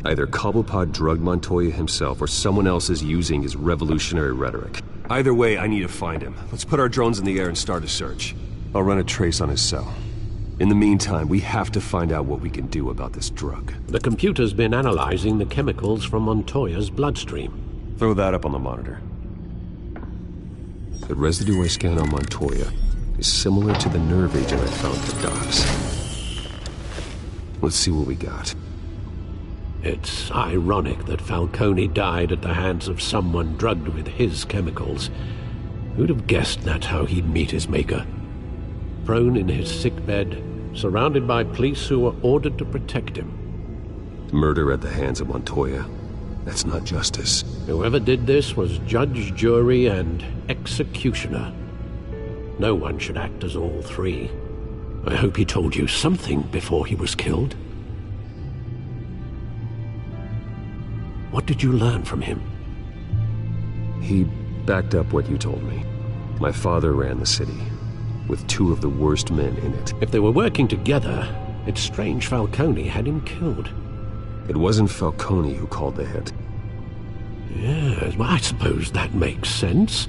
Either Cobblepot drugged Montoya himself, or someone else is using his revolutionary rhetoric. Either way, I need to find him. Let's put our drones in the air and start a search. I'll run a trace on his cell. In the meantime, we have to find out what we can do about this drug. The computer's been analyzing the chemicals from Montoya's bloodstream. Throw that up on the monitor. The residue I scanned on Montoya is similar to the nerve agent I found at the docks. Let's see what we got. It's ironic that Falcone died at the hands of someone drugged with his chemicals. Who'd have guessed that's how he'd meet his maker? Prone in his sickbed, surrounded by police who were ordered to protect him. Murder at the hands of Montoya. That's not justice. Whoever did this was judge, jury, and executioner. No one should act as all three. I hope he told you something before he was killed. What did you learn from him? He backed up what you told me. My father ran the city, with two of the worst men in it. If they were working together, it's strange Falcone had him killed. It wasn't Falcone who called the hit. Yes, well, I suppose that makes sense.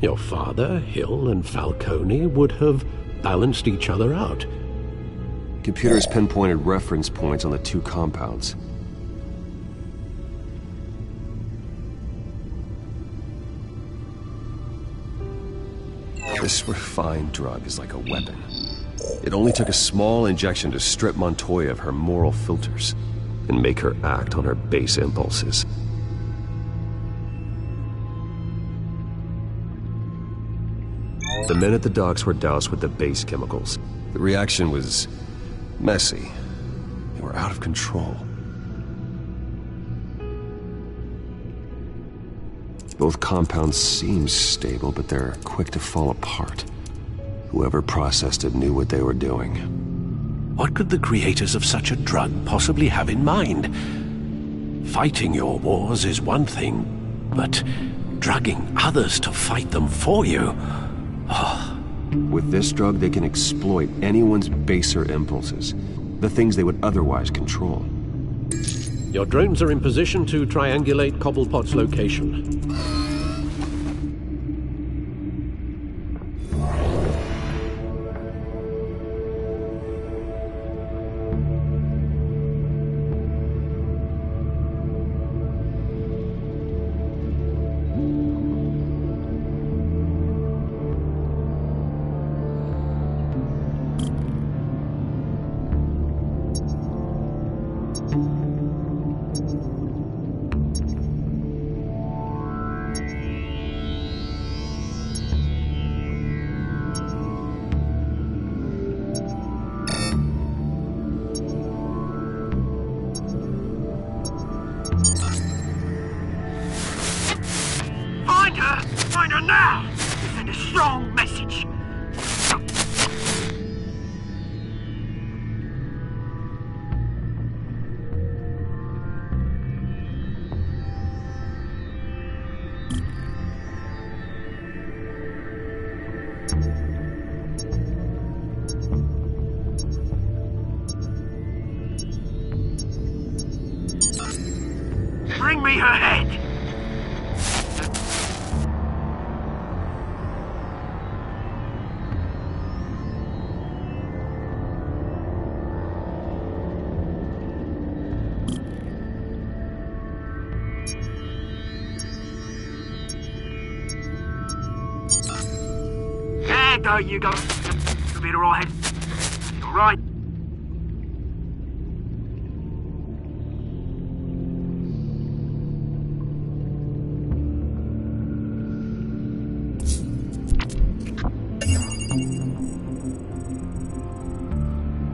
Your father, Hill, and Falcone would have balanced each other out. Computers pinpointed reference points on the two compounds. This refined drug is like a weapon. It only took a small injection to strip Montoya of her moral filters and make her act on her base impulses. The men at the docks were doused with the base chemicals. The reaction was messy. They were out of control. Both compounds seem stable, but they're quick to fall apart. Whoever processed it knew what they were doing. What could the creators of such a drug possibly have in mind? Fighting your wars is one thing, but drugging others to fight them for you? Oh. With this drug, they can exploit anyone's baser impulses, the things they would otherwise control. Your drones are in position to triangulate Cobblepot's location. Find her now! Send a strong message. Bring me her head! There you go. You'll be all right. All right.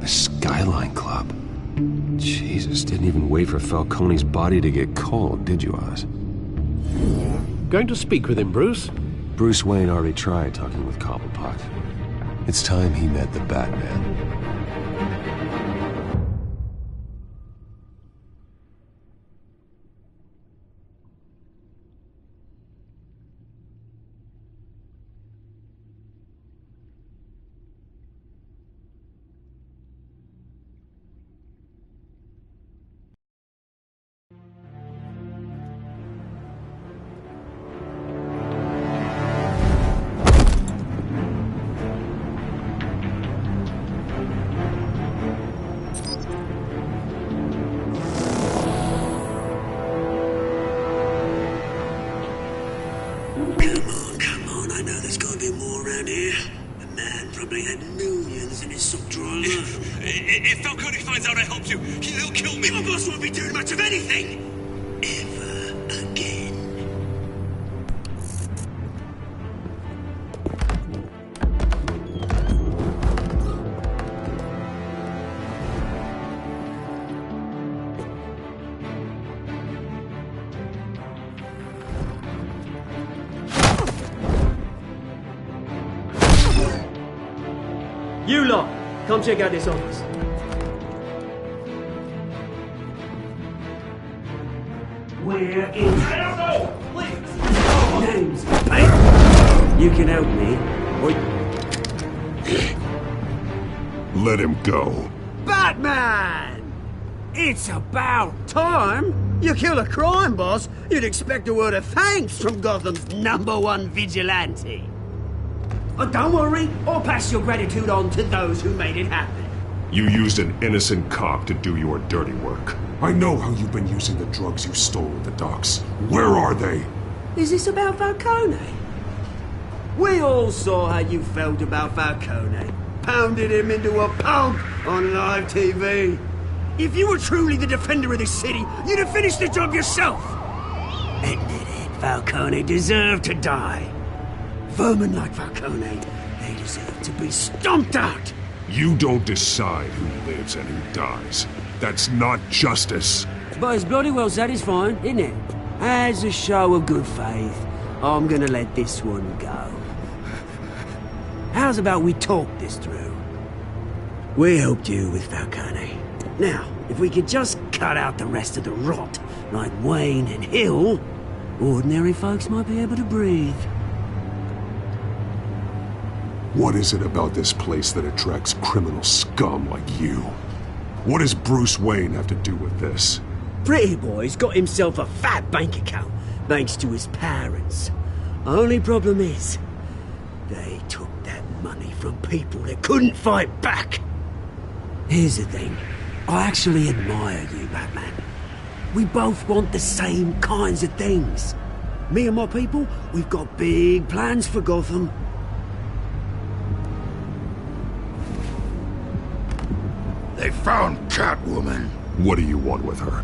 The Skyline Club. Jesus, didn't even wait for Falcone's body to get cold, did you, Oz? Going to speak with him, Bruce? Bruce Wayne already tried talking with Cobblepot. It's time he met the Batman. probably had millions in his sock drawer alone. If Falcone finds out I helped you, he'll kill me. Your boss won't be doing much of anything! Ever again. You lot, come check out this office. We're in trouble! Please. Names, mate. You can help me, or... Let him go. Batman! It's about time! You kill a crime boss, you'd expect a word of thanks from Gotham's #1 vigilante. Oh, don't worry, I'll pass your gratitude on to those who made it happen. You used an innocent cop to do your dirty work. I know how you've been using the drugs you stole at the docks. Where are they? Is this about Falcone? We all saw how you felt about Falcone. Pounded him into a pulp on live TV. If you were truly the defender of this city, you'd have finished the job yourself. Ended it. Falcone deserved to die. Vermin like Falcone, they deserve to be stomped out. You don't decide who lives and who dies. That's not justice. But it's bloody well satisfying, isn't it? As a show of good faith, I'm gonna let this one go. How's about we talk this through? We helped you with Falcone. Now, if we could just cut out the rest of the rot, like Wayne and Hill, ordinary folks might be able to breathe. What is it about this place that attracts criminal scum like you? What does Bruce Wayne have to do with this? Pretty Boy's got himself a fat bank account, thanks to his parents. Only problem is, they took that money from people that couldn't fight back. Here's the thing. I actually admire you, Batman. We both want the same kinds of things. Me and my people, we've got big plans for Gotham. They found Catwoman. What do you want with her?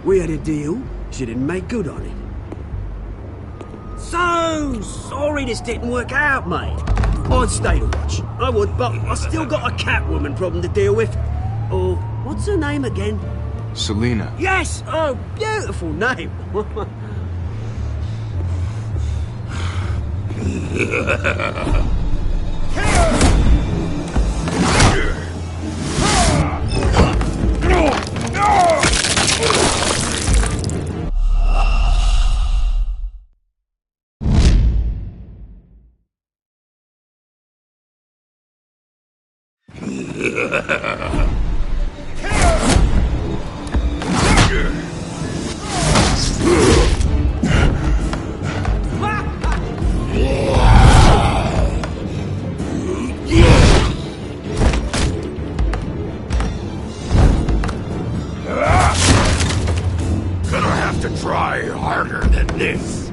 We had a deal. She didn't make good on it. So sorry this didn't work out, mate. I'd stay to watch. I would, but I still got a Catwoman problem to deal with. Oh, what's her name again? Selina. Yes! Oh, beautiful name. Gonna have to try harder than this.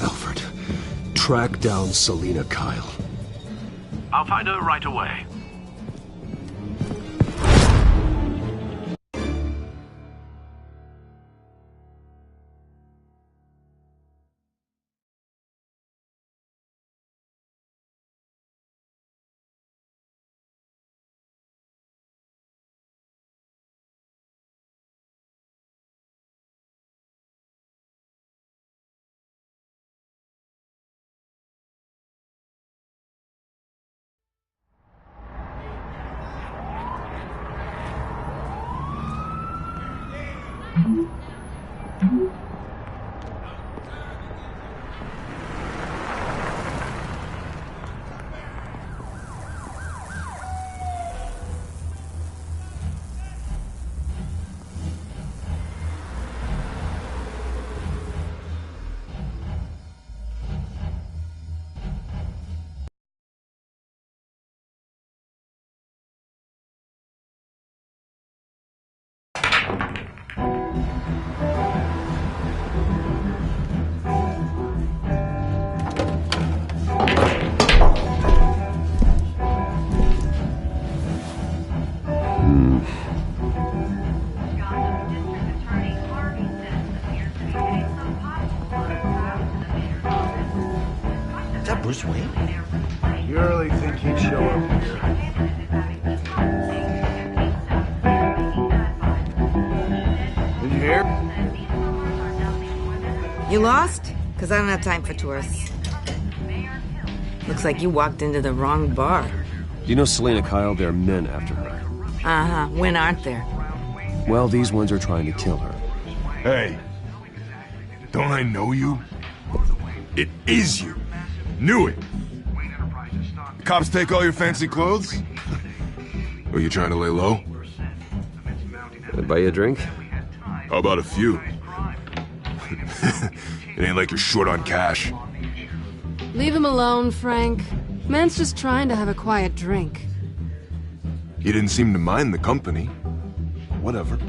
Alfred, track down Selina Kyle. I'll find her right away. Bruce Wayne? You really think he'd show up here? Did you hear? You lost? Because I don't have time for tourists. Looks like you walked into the wrong bar. Do you know Selina Kyle? There are men after her. Uh-huh. When aren't there? Well, these ones are trying to kill her. Hey, don't I know you? It is you. Knew it. Cops take all your fancy clothes? Are you trying to lay low? Can I buy you a drink? How about a few? It ain't like you're short on cash. Leave him alone, Frank. Man's just trying to have a quiet drink. He didn't seem to mind the company. Whatever.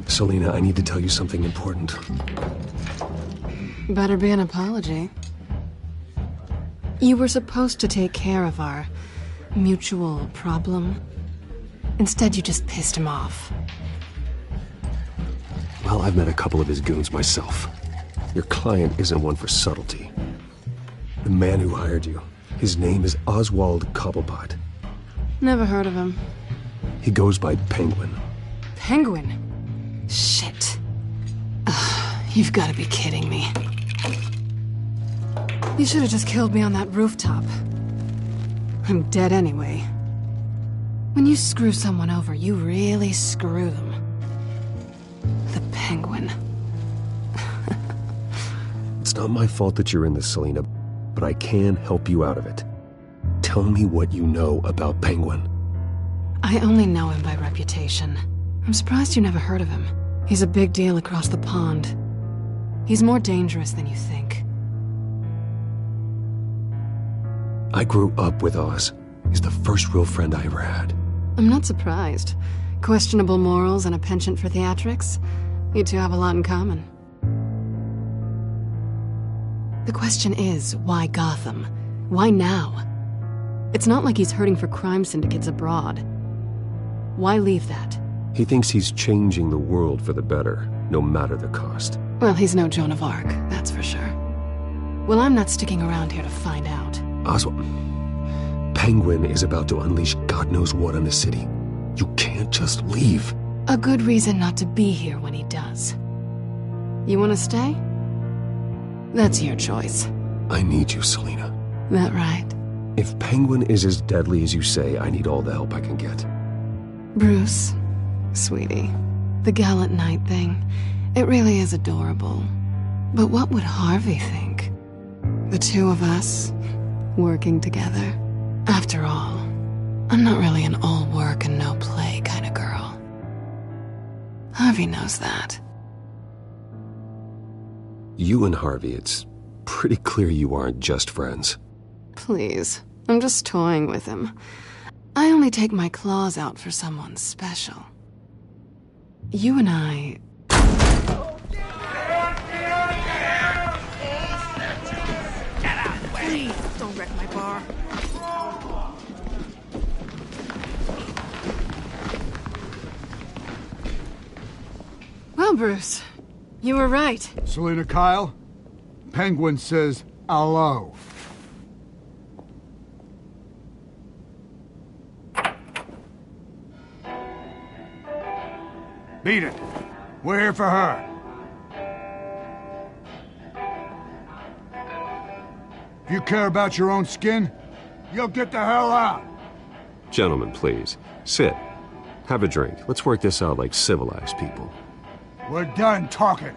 Selina, I need to tell you something important. Better be an apology. You were supposed to take care of our mutual problem. Instead, you just pissed him off. Well, I've met a couple of his goons myself. Your client isn't one for subtlety. The man who hired you, his name is Oswald Cobblepot. Never heard of him. He goes by Penguin. Penguin? Shit. Ugh, you've got to be kidding me. You should have just killed me on that rooftop. I'm dead anyway. When you screw someone over, you really screw them. The Penguin. It's not my fault that you're in this, Selina, but I can help you out of it. Tell me what you know about Penguin. I only know him by reputation. I'm surprised you never heard of him. He's a big deal across the pond. He's more dangerous than you think. I grew up with Oz. He's the first real friend I ever had. I'm not surprised. Questionable morals and a penchant for theatrics. You two have a lot in common. The question is, why Gotham? Why now? It's not like he's hurting for crime syndicates abroad. Why leave that? He thinks he's changing the world for the better, no matter the cost. Well, he's no Joan of Arc, that's for sure. Well, I'm not sticking around here to find out. Oswald, Penguin is about to unleash God knows what on the city. You can't just leave. A good reason not to be here when he does. You want to stay? That's your choice. I need you, Selina. That right? If Penguin is as deadly as you say, I need all the help I can get. Bruce, sweetie, the gallant knight thing, it really is adorable. But what would Harvey think? The two of us, working together. After all, I'm not really an all work and no play kind of girl. Harvey knows that. You and Harvey, it's pretty clear you aren't just friends. Please, I'm just toying with him. I only take my claws out for someone special. You and I... Please, don't wreck my bar. Well, Bruce, you were right. Selina Kyle, Penguin says hello. Beat it. We're here for her. If you care about your own skin, you'll get the hell out. Gentlemen, please. Sit. Have a drink. Let's work this out like civilized people. We're done talking.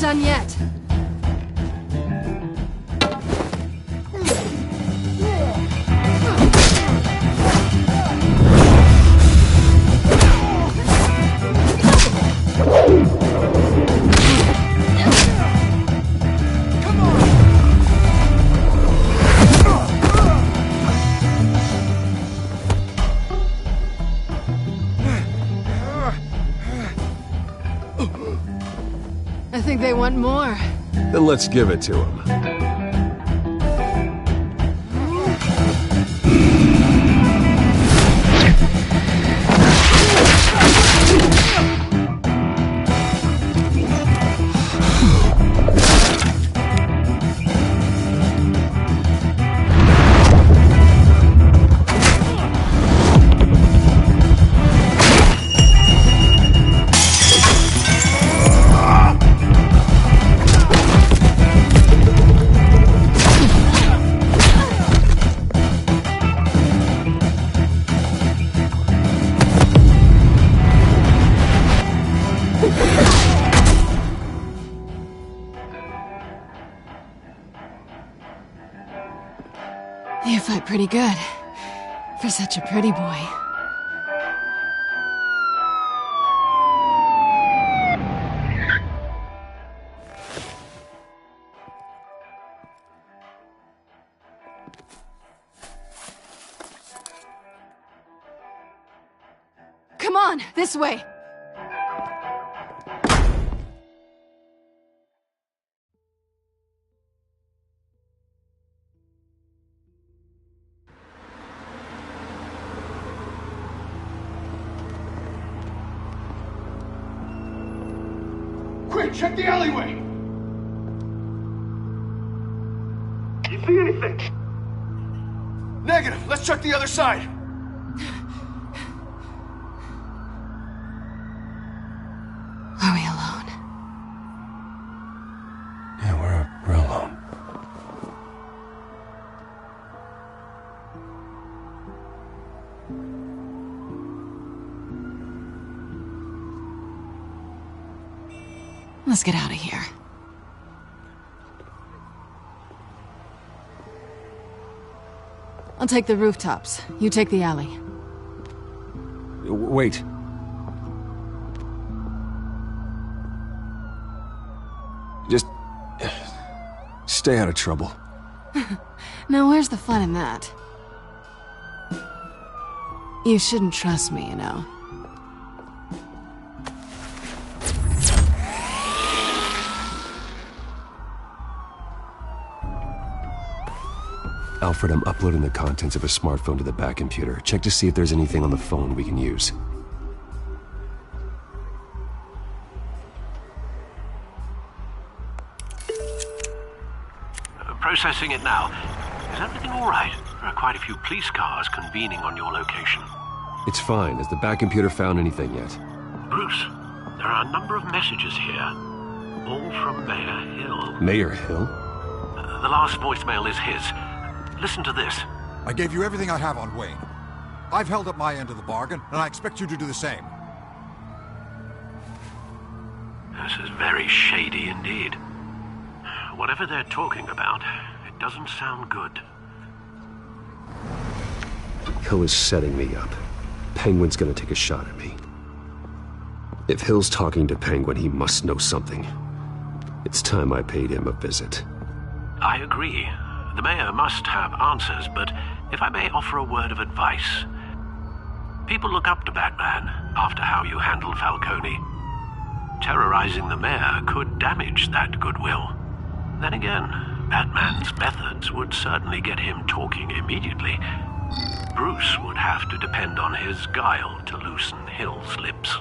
done yet. I think they want more. Then let's give it to him. You fight pretty good. For such a pretty boy. Come on, this way. Quick, check the alleyway! You see anything? Negative. Let's check the other side. Are we alone? Yeah, we're alone. Let's get out of here. I'll take the rooftops. You take the alley. Wait. Just stay out of trouble. Now where's the fun in that? You shouldn't trust me, you know. Alfred, I'm uploading the contents of a smartphone to the back computer. Check to see if there's anything on the phone we can use. Processing it now. Is everything all right? There are quite a few police cars convening on your location. It's fine. Has the back computer found anything yet? Bruce, there are a number of messages here. All from Mayor Hill. Mayor Hill? The last voicemail is his. Listen to this. I gave you everything I have on Wayne. I've held up my end of the bargain, and I expect you to do the same. This is very shady indeed. Whatever they're talking about, it doesn't sound good. Hill is setting me up. Penguin's gonna take a shot at me. If Hill's talking to Penguin, he must know something. It's time I paid him a visit. I agree. The mayor must have answers, but if I may offer a word of advice. People look up to Batman after how you handled Falcone. Terrorizing the mayor could damage that goodwill. Then again, Batman's methods would certainly get him talking immediately. Bruce would have to depend on his guile to loosen Hill's lips.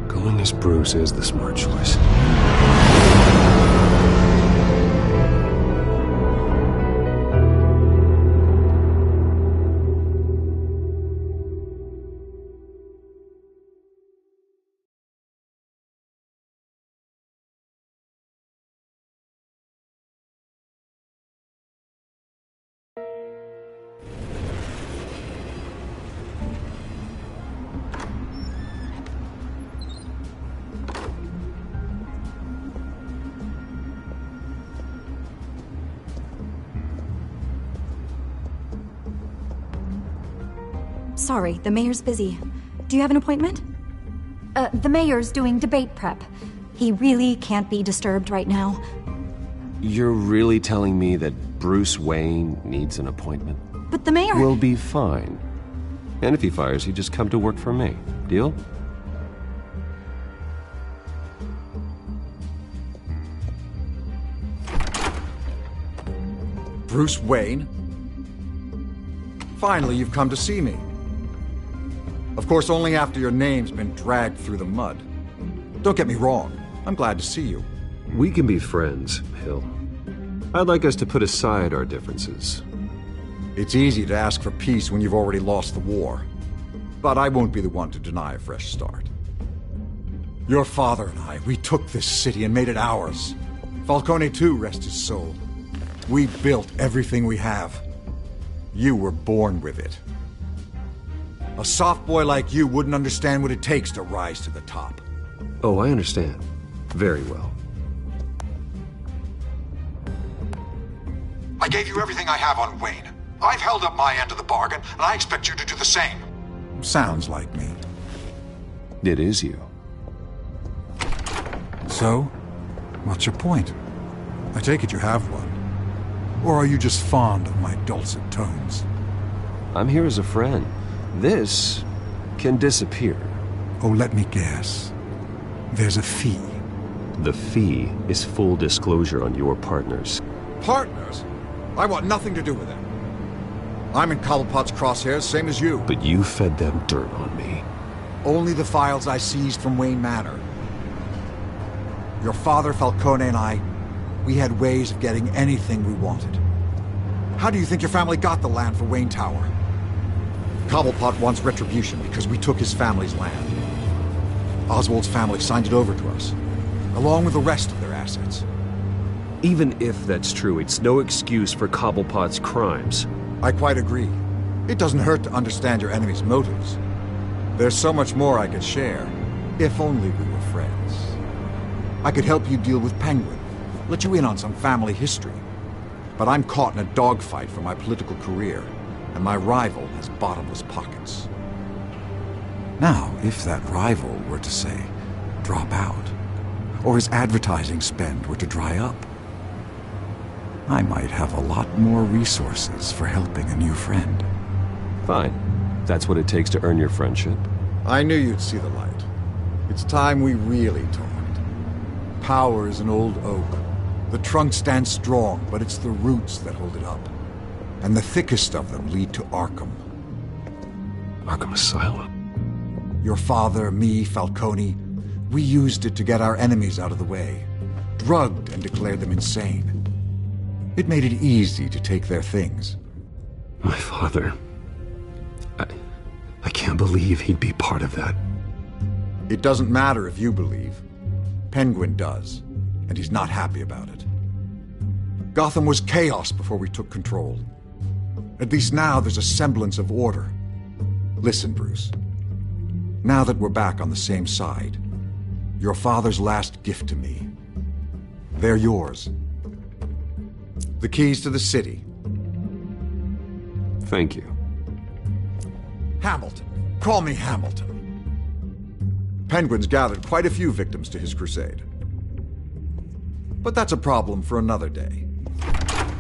Going as Bruce is the smart choice. Sorry, the mayor's busy. Do you have an appointment? The mayor's doing debate prep. He really can't be disturbed right now. You're really telling me that Bruce Wayne needs an appointment? But the mayor... We'll be fine. And if he fires you, just come to work for me. Deal? Bruce Wayne? Finally, you've come to see me. Of course, only after your name's been dragged through the mud. Don't get me wrong. I'm glad to see you. We can be friends, Hill. I'd like us to put aside our differences. It's easy to ask for peace when you've already lost the war. But I won't be the one to deny a fresh start. Your father and I, we took this city and made it ours. Falcone too, rest his soul. We built everything we have. You were born with it. A soft boy like you wouldn't understand what it takes to rise to the top. Oh, I understand. Very well. I gave you everything I have on Wayne. I've held up my end of the bargain, and I expect you to do the same. Sounds like me. It is you. So, what's your point? I take it you have one. Or are you just fond of my dulcet tones? I'm here as a friend. This can disappear. Oh, let me guess. There's a fee. The fee is full disclosure on your partners. Partners? I want nothing to do with them. I'm in Cobblepot's crosshairs, same as you. But you fed them dirt on me. Only the files I seized from Wayne Manor. Your father, Falcone, and I, we had ways of getting anything we wanted. How do you think your family got the land for Wayne Tower? Cobblepot wants retribution because we took his family's land. Oswald's family signed it over to us, along with the rest of their assets. Even if that's true, it's no excuse for Cobblepot's crimes. I quite agree. It doesn't hurt to understand your enemy's motives. There's so much more I could share, if only we were friends. I could help you deal with Penguin, let you in on some family history. But I'm caught in a dogfight for my political career, and my rival has bottomless pockets. Now, if that rival were to, say, drop out, or his advertising spend were to dry up, I might have a lot more resources for helping a new friend. Fine. That's what it takes to earn your friendship. I knew you'd see the light. It's time we really talked. Power is an old oak. The trunk stands strong, but it's the roots that hold it up. And the thickest of them lead to Arkham. Arkham Asylum? Your father, me, Falcone, we used it to get our enemies out of the way. Drugged and declared them insane. It made it easy to take their things. My father... I can't believe he'd be part of that. It doesn't matter if you believe. Penguin does, and he's not happy about it. Gotham was chaos before we took control. At least now there's a semblance of order. Listen, Bruce. Now that we're back on the same side, your father's last gift to me, they're yours. The keys to the city. Thank you. Hamilton. Call me Hamilton. Penguin's gathered quite a few victims to his crusade. But that's a problem for another day.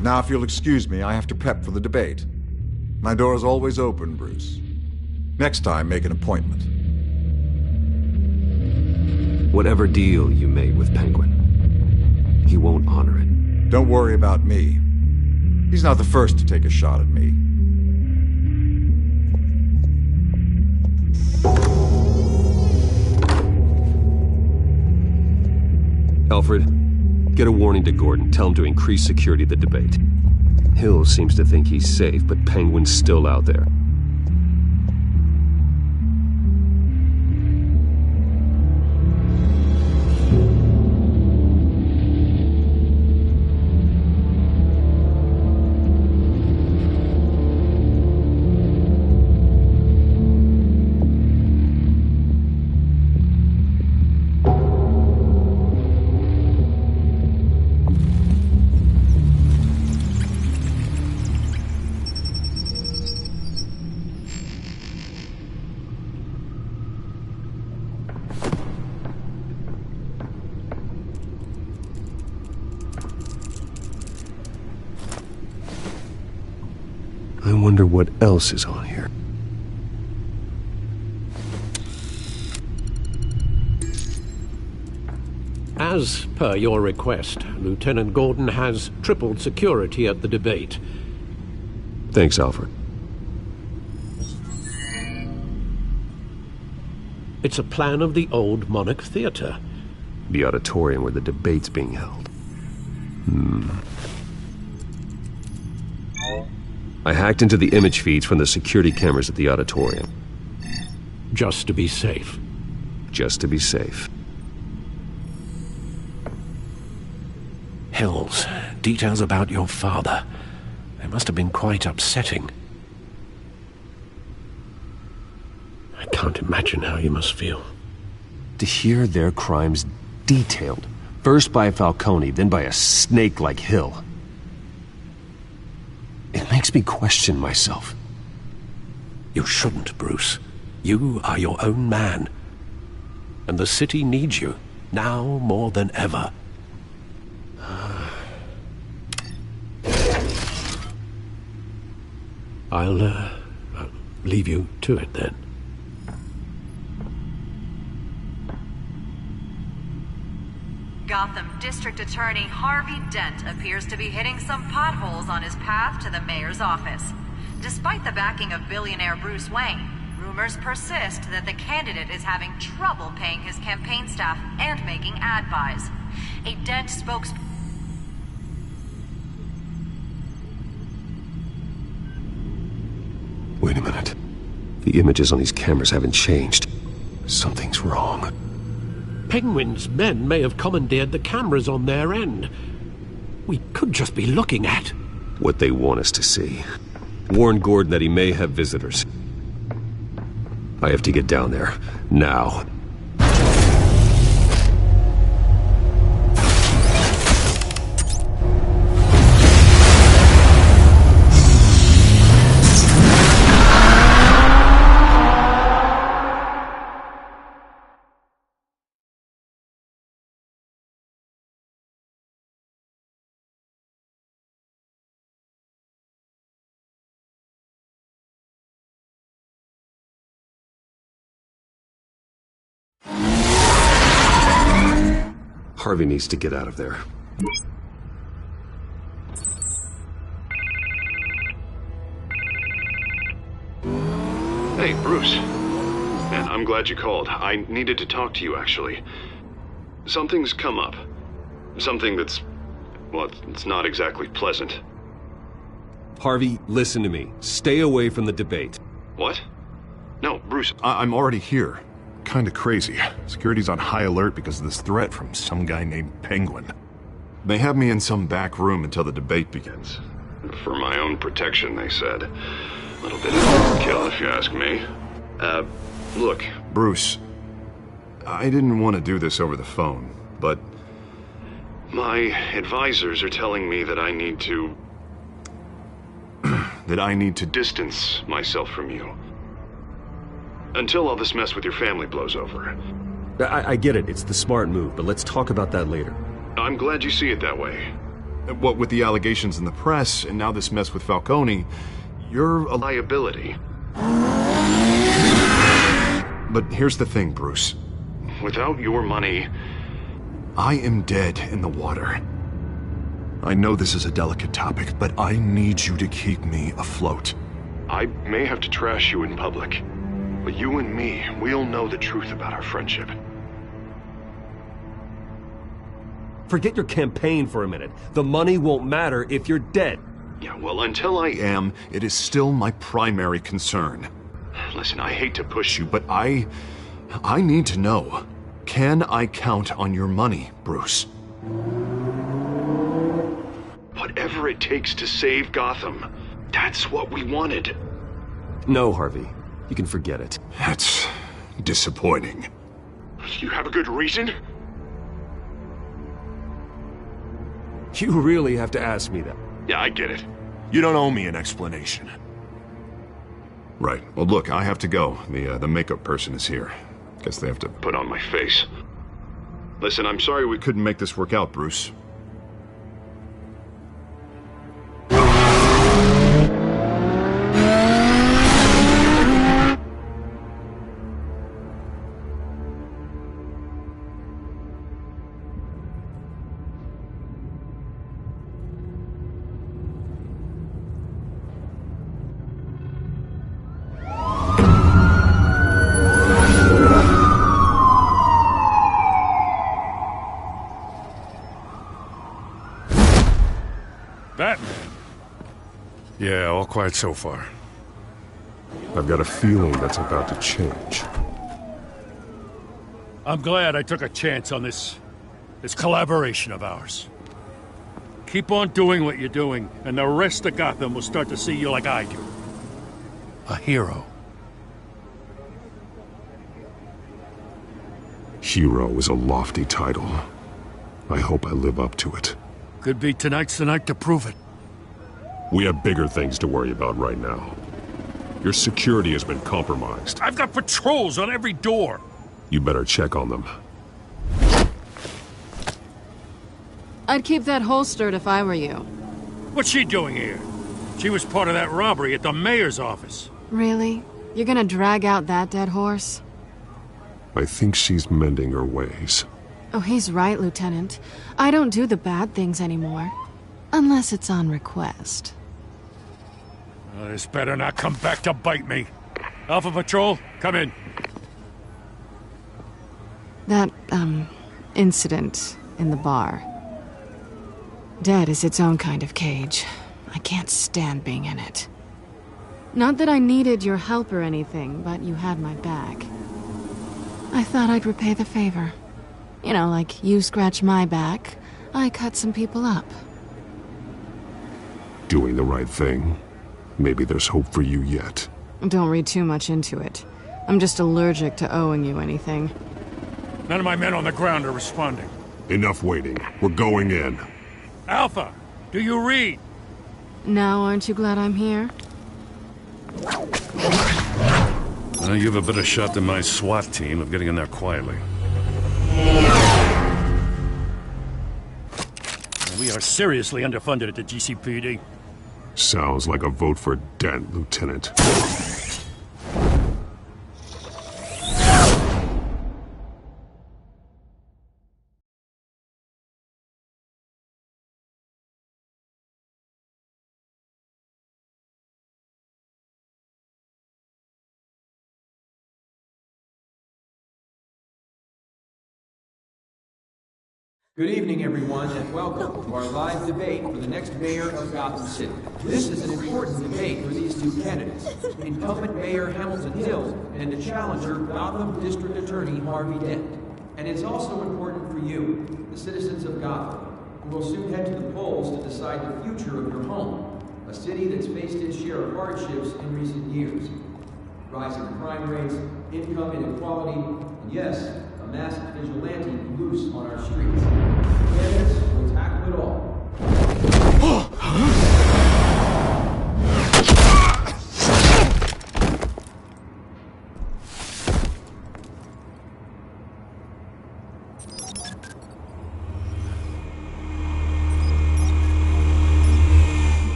Now, if you'll excuse me, I have to prep for the debate. My door is always open, Bruce. Next time, make an appointment. Whatever deal you made with Penguin, he won't honor it. Don't worry about me. He's not the first to take a shot at me. Alfred, get a warning to Gordon. Tell him to increase security of the debate. Hill seems to think he's safe, but Penguin's still out there. wonder what else is on here. As per your request, Lieutenant Gordon has tripled security at the debate. Thanks, Alfred. It's a plan of the old Monarch Theater. The auditorium where the debate's being held. I hacked into the image feeds from the security cameras at the auditorium. Just to be safe. Just to be safe. Hills, details about your father. They must have been quite upsetting. I can't imagine how you must feel. To hear their crimes detailed, first by Falcone, then by a snake like Hill. It makes me question myself. You shouldn't, Bruce. You are your own man. And the city needs you, now more than ever. I'll leave you to it then. Gotham District Attorney Harvey Dent appears to be hitting some potholes on his path to the mayor's office. Despite the backing of billionaire Bruce Wayne, rumors persist that the candidate is having trouble paying his campaign staff and making ad buys. A Dent spokesperson. Wait a minute. The images on these cameras haven't changed. Something's wrong. Penguin's men may have commandeered the cameras on their end. We could just be looking at what they want us to see. Warn Gordon that he may have visitors. I have to get down there. Now. Harvey needs to get out of there. Hey, Bruce. Man, I'm glad you called. I needed to talk to you, actually. Something's come up. Something that's... well, it's not exactly pleasant. Harvey, listen to me. Stay away from the debate. What? No, Bruce, I'm already here. Kinda crazy. Security's on high alert because of this threat from some guy named Penguin. They have me in some back room until the debate begins. For my own protection, they said. A little bit of overkill, if you ask me. Look. Bruce, I didn't want to do this over the phone, but... my advisors are telling me that I need to... that I need to distance myself from you. Until all this mess with your family blows over. I get it. It's the smart move, but let's talk about that later. I'm glad you see it that way. What with the allegations in the press, and now this mess with Falcone, you're a liability. But here's the thing, Bruce. Without your money... I am dead in the water. I know this is a delicate topic, but I need you to keep me afloat. I may have to trash you in public. But you and me, we'll know the truth about our friendship. Forget your campaign for a minute. The money won't matter if you're dead. Yeah, well, until I am, it is still my primary concern. Listen, I hate to push you, but I need to know. Can I count on your money, Bruce? Whatever it takes to save Gotham. That's what we wanted. No, Harvey. You can forget it. That's disappointing. You have a good reason? You really have to ask me that. Yeah, I get it. You don't owe me an explanation. Right. Well, look, I have to go. The makeup person is here. Guess they have to put on my face. Listen, I'm sorry we couldn't make this work out, Bruce. Batman? Yeah, all quiet so far. I've got a feeling that's about to change. I'm glad I took a chance on this collaboration of ours. Keep on doing what you're doing, and the rest of Gotham will start to see you like I do. A hero. Hero is a lofty title. I hope I live up to it. Could be tonight's the night to prove it. We have bigger things to worry about right now. Your security has been compromised. I've got patrols on every door. You better check on them. I'd keep that holstered if I were you. What's she doing here? She was part of that robbery at the mayor's office. Really? You're gonna drag out that dead horse? I think she's mending her ways. Oh, he's right, Lieutenant. I don't do the bad things anymore. Unless it's on request. This better not come back to bite me. Alpha Patrol, come in. That, incident in the bar. Dead is its own kind of cage. I can't stand being in it. Not that I needed your help or anything, but you had my back. I thought I'd repay the favor. You know, like you scratch my back, I cut some people up. Doing the right thing. Maybe there's hope for you yet. Don't read too much into it. I'm just allergic to owing you anything. None of my men on the ground are responding. Enough waiting. We're going in. Alpha, do you read? Now, aren't you glad I'm here? You have a better shot than my SWAT team of getting in there quietly. We are seriously underfunded at the GCPD. Sounds like a vote for Dent, Lieutenant. Good evening, everyone, and welcome to our live debate for the next mayor of Gotham City. This is an important debate for these two candidates, incumbent Mayor Hamilton Hill and the challenger, Gotham District Attorney Harvey Dent. And it's also important for you, the citizens of Gotham, who will soon head to the polls to decide the future of your home, a city that's faced its share of hardships in recent years. Rising crime rates, income inequality, and yes, masked vigilante loose on our streets. Candidates will tackle it all.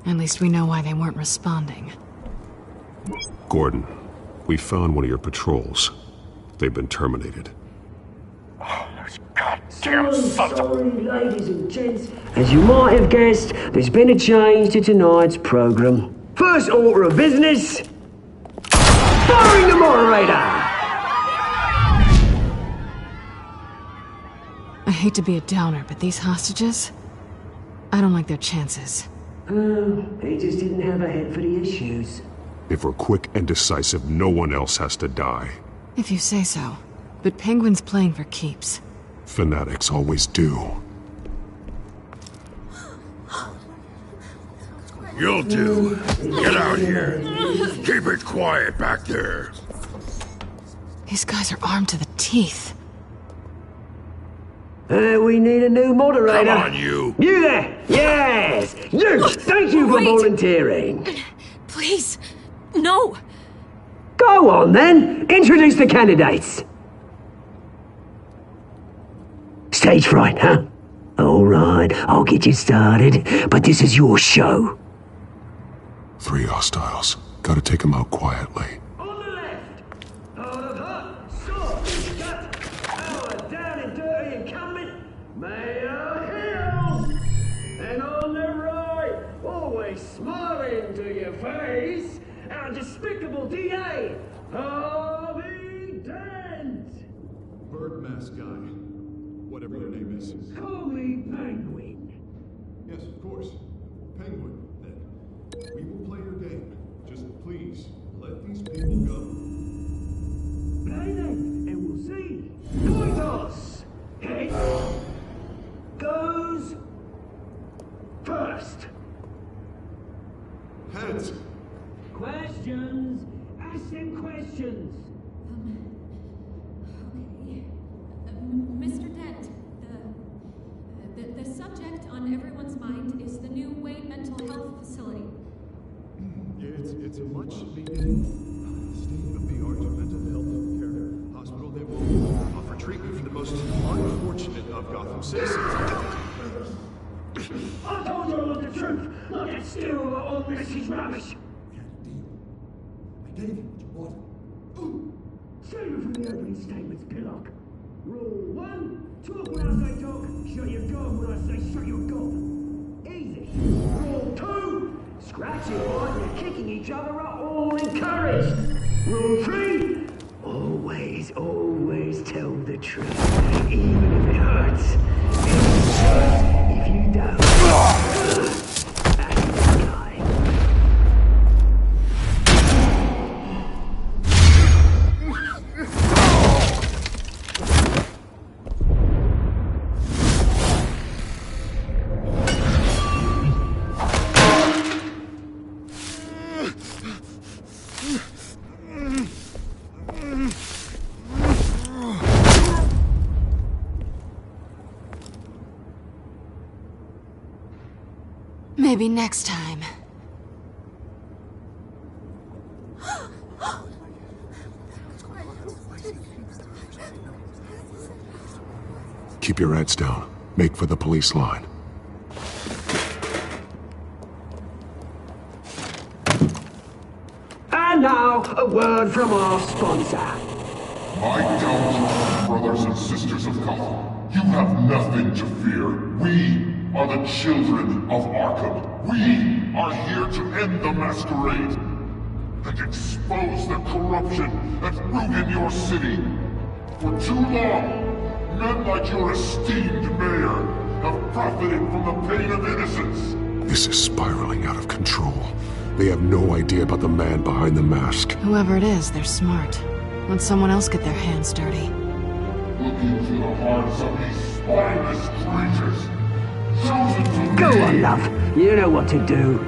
At least we know why they weren't responding. Gordon, we found one of your patrols. They've been terminated. Oh, those goddamn sons of... Sorry, ladies and gents. As you might have guessed, there's been a change to tonight's program. First order of business... firing the moderator! I hate to be a downer, but these hostages... I don't like their chances. They just didn't have a head for the issues. If we're quick and decisive, no one else has to die. If you say so. But Penguin's playing for keeps. Fanatics always do. You'll do. Get out here. Keep it quiet back there. These guys are armed to the teeth. We need a new moderator. Come on, you. You there! Yes! You! Thank you for volunteering. Please, no. Go on, then. Introduce the candidates. Stage fright, huh? All right, I'll get you started, but this is your show. 3 hostiles. Gotta take them out quietly. Smiling to your face, our despicable DA, Harvey Dent! masked guy. Whatever your name is. Call me Penguin. Yes, of course. Penguin, then. We will play your game. Just please, let these people go. Play then, and we'll see. Coin toss. Heads goes first. Heads. Questions. Ask them questions. Okay. Mr. Dent, the subject on everyone's mind is the new Wayne Mental Health Facility. It's a much needed state-of-the-art mental health care hospital that will offer treatment for the most unfortunate of Gotham citizens. I told you all the truth. Not that steal all this is rubbish. I gave you what you wanted. Save it from the opening statements, Pillock. Rule 1, talk when I say talk, shut your gob when I say shut your gob. Easy. Rule 2, scratching while you're kicking each other are all encouraged. Rule 3, always tell the truth, even if it hurts. If you don't, that's the guy. Maybe next time. Keep your heads down. Make for the police line. And now, a word from our sponsor. My Telltale brothers and sisters of Gotham, you have nothing to fear. We are the children of Arkham. We are here to end the masquerade and expose the corruption that ruined your city. For too long, men like your esteemed mayor have profited from the pain of innocence. This is spiraling out of control. They have no idea about the man behind the mask. Whoever it is, they're smart. Let someone else get their hands dirty. Look into the hearts of these spineless creatures. Go on, love. You know what to do.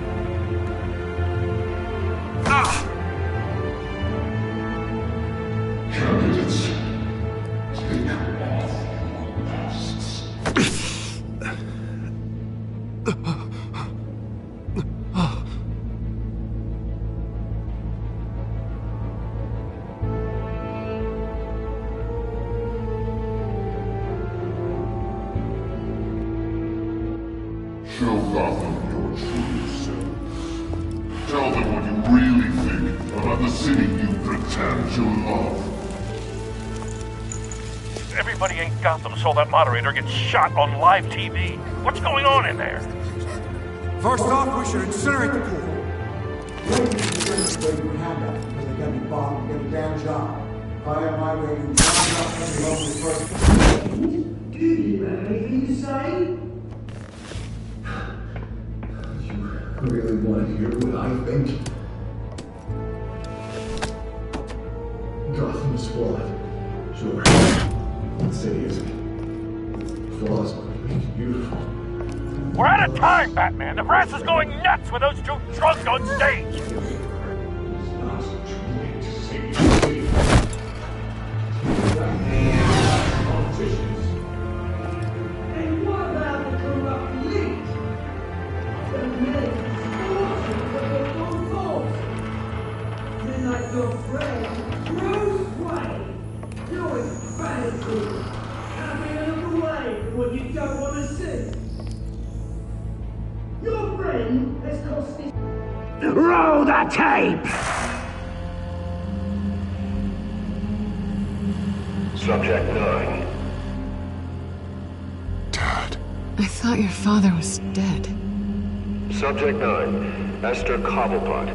Candidates, take off your masks. Show Gotham your true self. Tell them what you really think about the city you pretend to love. Everybody ain't Gotham saw that moderator get shot on live TV. What's going on in there? First off, we should incinerate the pool. Waiting for handouts because they got me bottom to get a damn job. If I have my way, you first. Do you have anything to say? You really want to hear what I think? Gotham is flawed. Sure. The city isn't. Flaws make it beautiful. We're out of time, Batman. The press is going nuts with those two drunks on stage. And what about the corrupt elite? The men fortune for they're like your friend, Bruce Wayne. Doing fantasy. Having a look away from what you don't want to see. Your friend has cost me. Roll the tape! Subject 9. I thought your father was dead. Subject 9. Esther Cobblepot.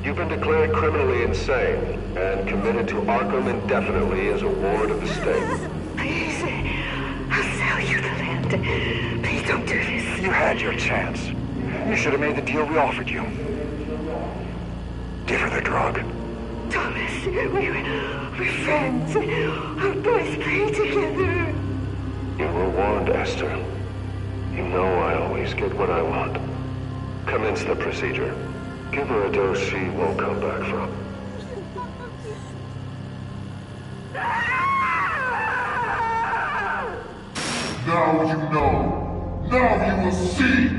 You've been declared criminally insane and committed to Arkham indefinitely as a ward of the state. Please don't do this. You had your chance. You should have made the deal we offered you. Give her the drug. Thomas, we're friends. Our boys play together. You were warned, Esther. You know I always get what I want. Commence the procedure. Give her a dose she won't come back from. Now you know. Now you will see.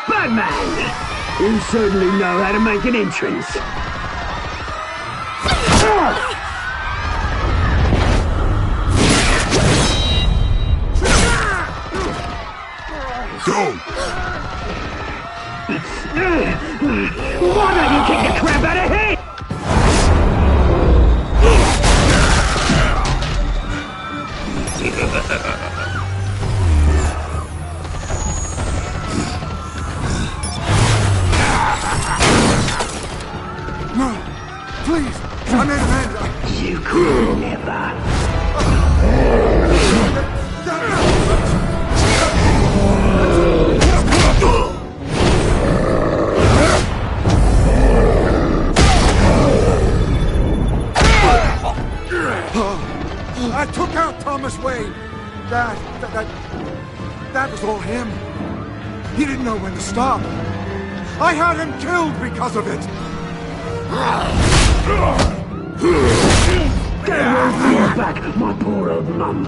Batman! You certainly know how to make an entrance. Don't! Why don't you kick the crap out of him? No! Please! I made amends! You could never. I took out Thomas Wayne. That was all him. He didn't know when to stop. I had him killed because of it. Get her back, my poor old mum.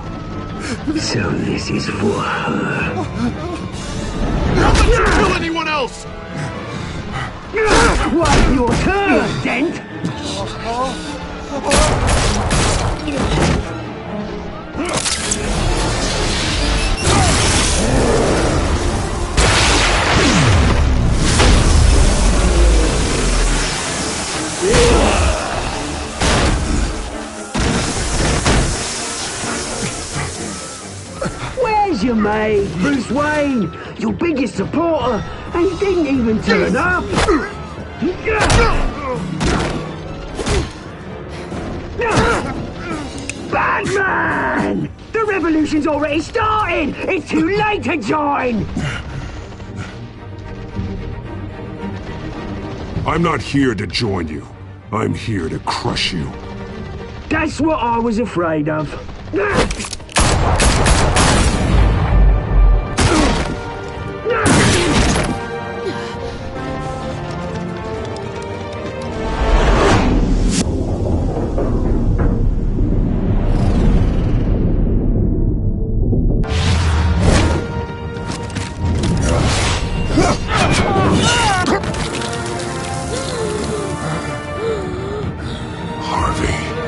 So this is for her. Don't let you kill anyone else! What's your turn, Dent? Where's your mate, Bruce Wayne? Your biggest supporter, and he didn't even turn up. Batman! The revolution's already started! It's too late to join! I'm not here to join you. I'm here to crush you. That's what I was afraid of.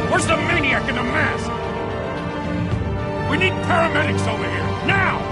Where's the maniac in the mask? We need paramedics over here, now!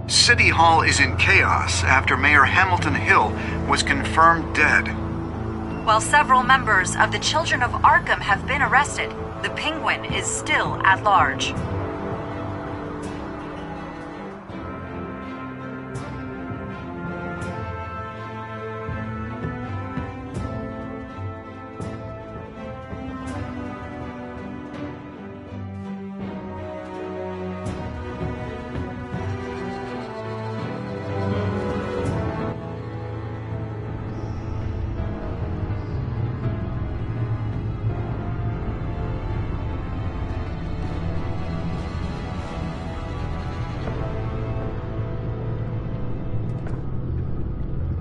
City Hall is in chaos after Mayor Hamilton Hill was confirmed dead. While several members of the Children of Arkham have been arrested, the Penguin is still at large.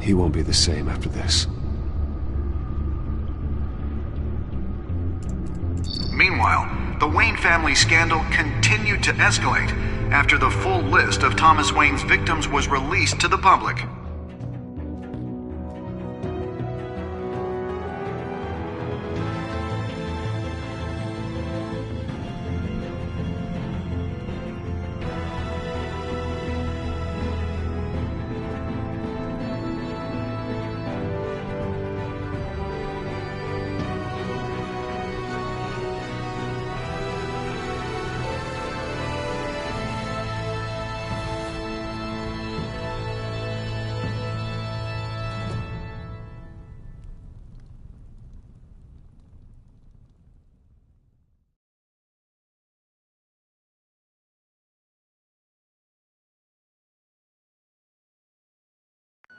He won't be the same after this. Meanwhile, the Wayne family scandal continued to escalate after the full list of Thomas Wayne's victims was released to the public.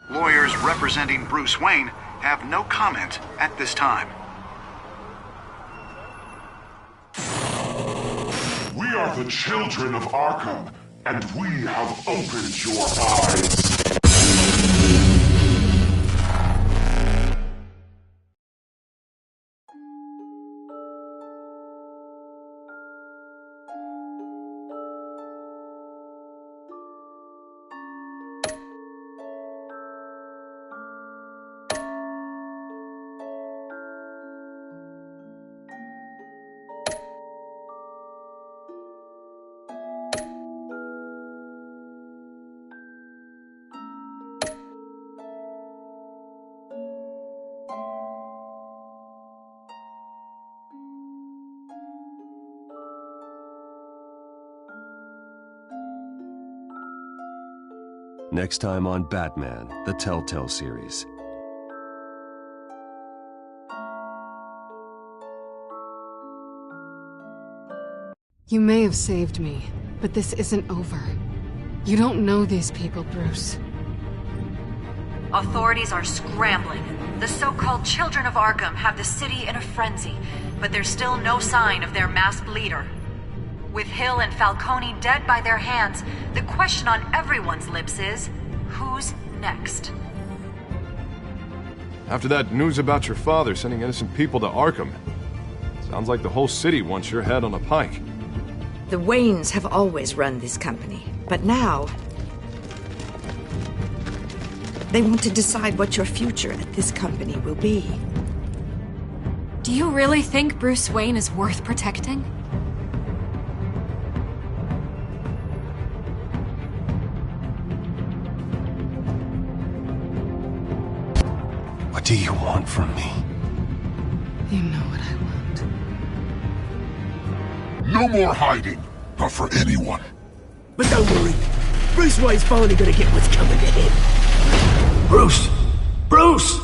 Lawyers representing Bruce Wayne have no comment at this time. We are the children of Arkham, and we have opened your eyes. Next time on Batman, the Telltale series. You may have saved me, but this isn't over. You don't know these people, Bruce. Authorities are scrambling. The so-called Children of Arkham have the city in a frenzy, but there's still no sign of their masked leader. With Hill and Falcone dead by their hands, the question on everyone's lips is, who's next? After that news about your father sending innocent people to Arkham, sounds like the whole city wants your head on a pike. The Waynes have always run this company, but now they want to decide what your future at this company will be. Do you really think Bruce Wayne is worth protecting? What do you want from me? You know what I want. No more hiding, not for anyone. But don't worry, Bruce Wayne's finally gonna get what's coming to him. Bruce! Bruce!